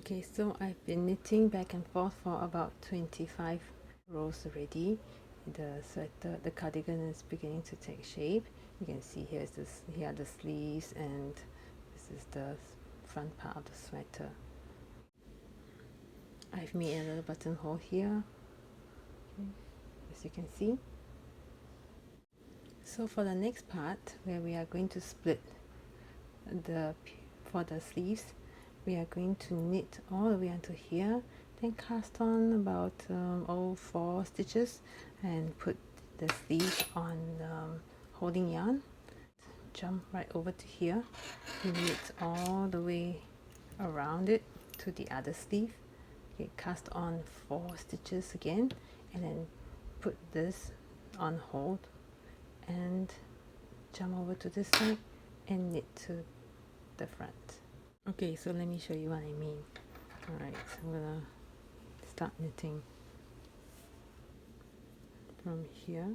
Okay, so I've been knitting back and forth for about 25 rows already. The sweater, the cardigan is beginning to take shape. You can see here are the sleeves, and this is the front part of the sweater. I've made a little buttonhole here, okay, as you can see. So for the next part, where we are going to split for the sleeves, we are going to knit all the way until here, then cast on about 4 stitches and put the sleeves on holding yarn, jump right over to here, knit all the way around it to the other sleeve. Okay, cast on 4 stitches again, and then put this on hold and jump over to this side and knit to the front. Okay, so let me show you what I mean. Alright, so I'm gonna start knitting from here,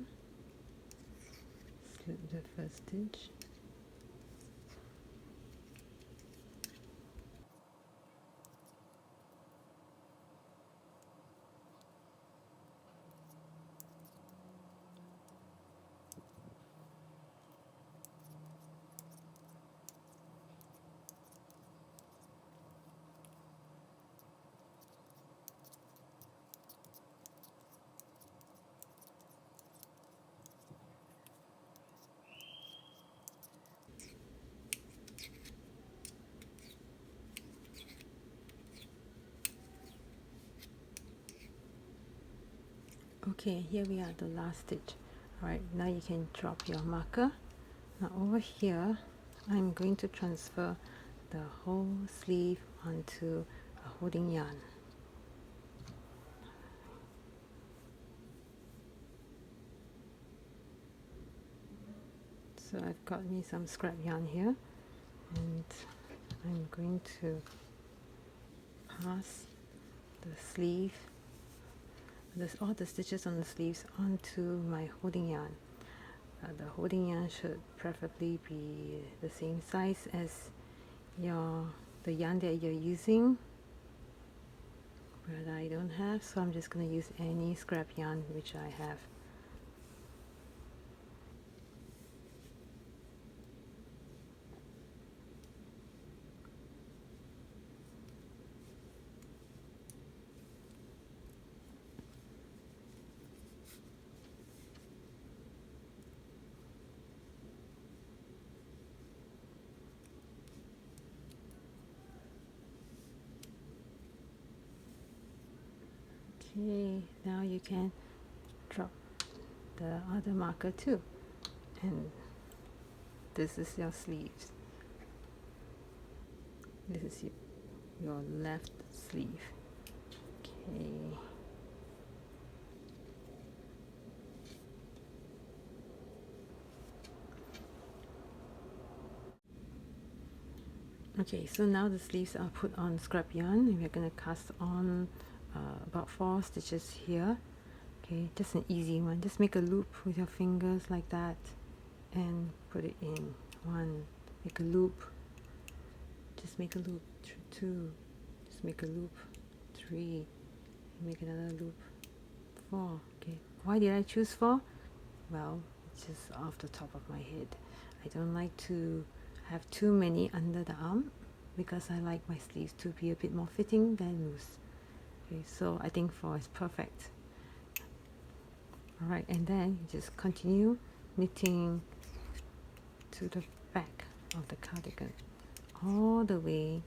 slip the first stitch, okay, here we are, the last stitch. Alright, now you can drop your marker. Now over here, I'm going to transfer the whole sleeve onto a holding yarn. So I've got me some scrap yarn here, and I'm going to pass the sleeve, all the stitches on the sleeves onto my holding yarn. The holding yarn should preferably be the same size as the yarn that you're using, but I don't have, so I'm just going to use any scrap yarn which I have. Okay, now you can drop the other marker too, and this is your sleeves. This is your left sleeve. Okay. Okay, so now the sleeves are put on scrap yarn, and we're going to cast on about 4 stitches here. Okay, just an easy one. Just make a loop with your fingers like that and put it in. 1, make a loop, just make a loop. 2, just make a loop. 3, make another loop. 4. Okay, why did I choose 4? Well, it's just off the top of my head. I don't like to have too many under the arm because I like my sleeves to be a bit more fitting than loose. Okay, so I think 4 is perfect. Alright, and then you just continue knitting to the back of the cardigan all the way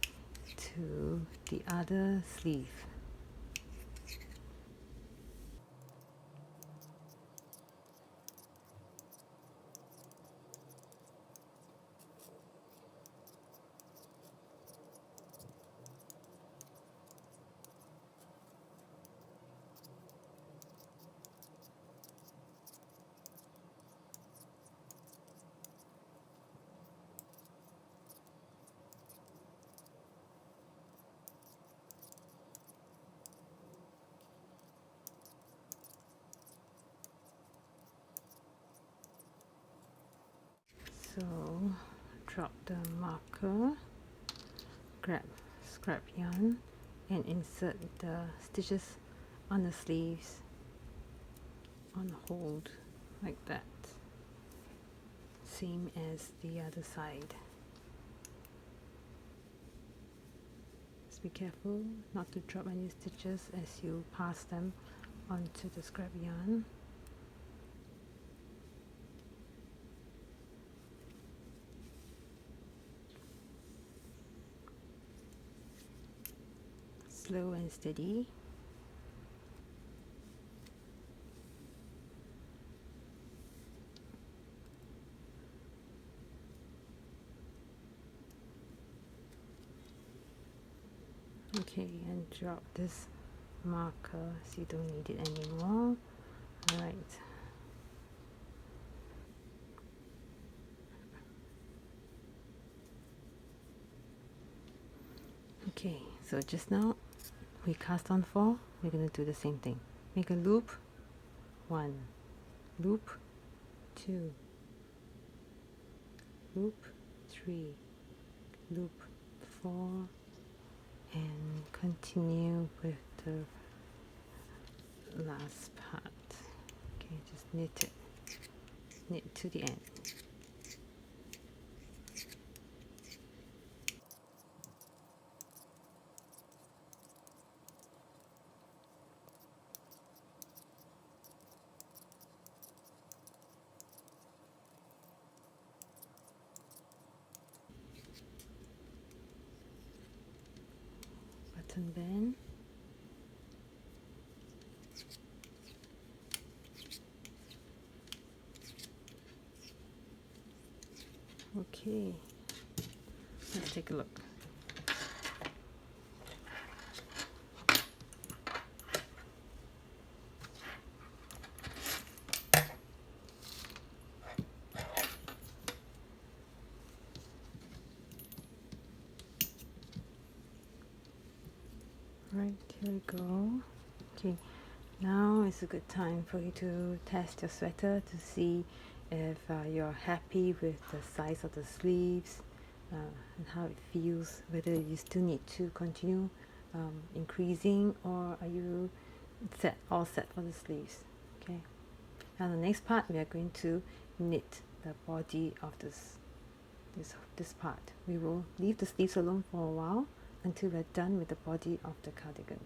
to the other sleeve. So drop the marker, grab scrap yarn and insert the stitches on the sleeves on hold like that, same as the other side. Just be careful not to drop any stitches as you pass them onto the scrap yarn. Slow and steady. Okay, and drop this marker so you don't need it anymore. Alright. Okay, so just now we cast on 4, we're going to do the same thing. Make a loop, 1, loop, 2, loop, 3, loop, 4, and continue with the last part. Okay, just knit to the end. Button band. Okay, let's take a look. Right, here we go. Okay, now is a good time for you to test your sweater to see if you're happy with the size of the sleeves and how it feels, whether you still need to continue increasing, or are you all set for the sleeves. Okay, now the next part we are going to knit the body of this part. We will leave the sleeves alone for a while until we're done with the body of the cardigan.